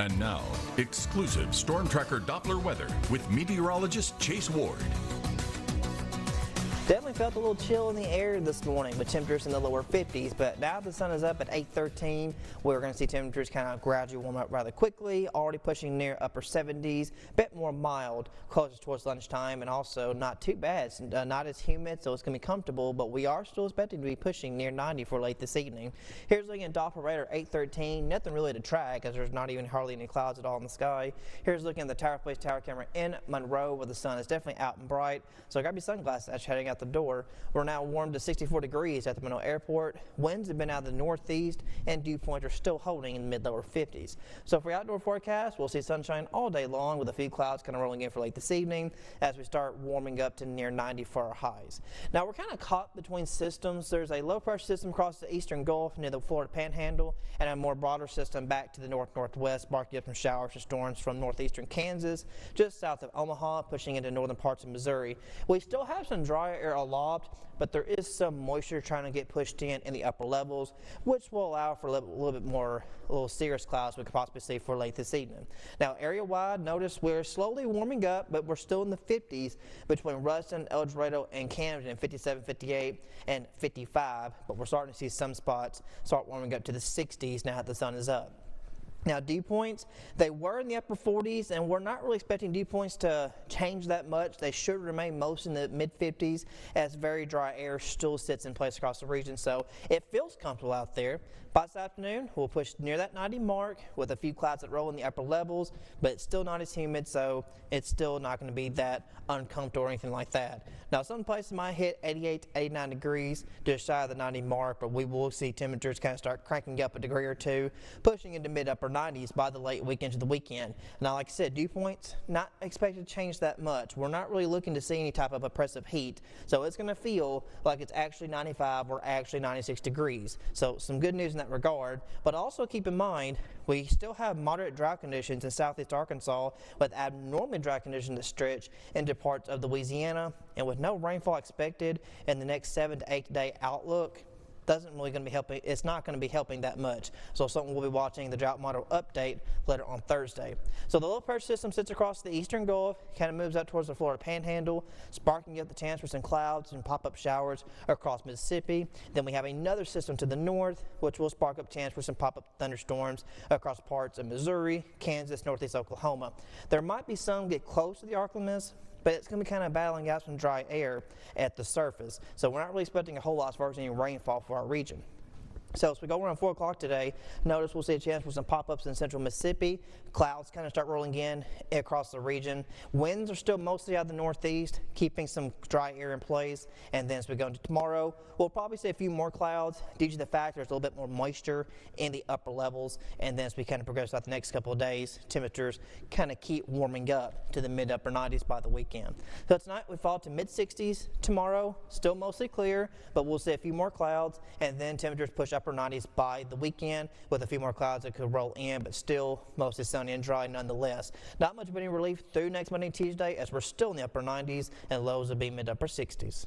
And now, exclusive Storm Tracker Doppler weather with meteorologist Chase Ward. Definitely felt a little chill in the air this morning with temperatures in the lower 50s, but now the sun is up at 8:13. We're going to see temperatures kind of gradually warm up rather quickly, already pushing near upper 70s, a bit more mild closer towards lunchtime, and also not too bad. It's not as humid, so it's going to be comfortable, but we are still expecting to be pushing near 90 for late this evening. Here's looking at Doppler radar 8:13. Nothing really to track as there's not even hardly any clouds at all in the sky. Here's looking at the Tower Place tower camera in Monroe where the sun is definitely out and bright, so grab your sunglasses as you're heading out the door. We're now warm to 64 degrees at the Monroe Airport. Winds have been out of the northeast and dew points are still holding in the mid-lower 50s. So for your outdoor forecast, we'll see sunshine all day long with a few clouds kind of rolling in for late this evening as we start warming up to near 90 for our highs. Now we're kind of caught between systems. There's a low pressure system across the eastern Gulf near the Florida Panhandle and a more broader system back to the north-northwest, sparking up some showers and storms from northeastern Kansas just south of Omaha, pushing into northern parts of Missouri. We still have some dry air aloft, but there is some moisture trying to get pushed in the upper levels, which will allow for a little bit more serious clouds we could possibly see for late this evening. Now area-wide, notice we're slowly warming up, but we're still in the 50s between Ruston, El Dorado, and Camden, 57, 58, and 55, but we're starting to see some spots start warming up to the 60s now that the sun is up. Now dew points, they were in the upper 40s and we're not really expecting dew points to change that much. They should remain most in the mid 50s as very dry air still sits in place across the region, so it feels comfortable out there. By this afternoon, we'll push near that 90 mark with a few clouds that roll in the upper levels, but it's still not as humid, so it's still not going to be that uncomfortable or anything like that. Now some places might hit 88 to 89 degrees just shy of the 90 mark, but we will see temperatures kind of start cranking up a degree or two, pushing into mid-upper 90s by the late weekend to the weekend. Now like I said, dew points not expected to change that much. We're not really looking to see any type of oppressive heat, so it's going to feel like it's actually 95 or actually 96 degrees. So some good news in that regard, but also keep in mind we still have moderate drought conditions in southeast Arkansas with abnormally dry conditions that stretch into parts of Louisiana, and with no rainfall expected in the next 7 to 8 day outlook, doesn't really going to be helping. It's not going to be helping that much. So something we'll be watching the drought model update later on Thursday. So the low pressure system sits across the eastern Gulf, kind of moves out towards the Florida Panhandle, sparking up the chance for some clouds and pop-up showers across Mississippi. Then we have another system to the north, which will spark up chance for some pop-up thunderstorms across parts of Missouri, Kansas, northeast Oklahoma. There might be some get close to the Arkansas, but it's going to be kind of battling out some dry air at the surface. So we're not really expecting a whole lot as far as any rainfall for our region. So as we go around 4 o'clock today, notice we'll see a chance for some pop-ups in central Mississippi. Clouds kind of start rolling in across the region. Winds are still mostly out of the northeast, keeping some dry air in place. And then as we go into tomorrow, we'll probably see a few more clouds due to the fact there's a little bit more moisture in the upper levels. And then as we kind of progress out the next couple of days, temperatures kind of keep warming up to the mid-upper 90s by the weekend. So tonight we fall to mid-60s. Tomorrow, still mostly clear, but we'll see a few more clouds, and then temperatures push upper 90s by the weekend with a few more clouds that could roll in, but still mostly sunny and dry nonetheless. Not much of any relief through next Monday and Tuesday as we're still in the upper 90s and lows will be mid-upper 60s.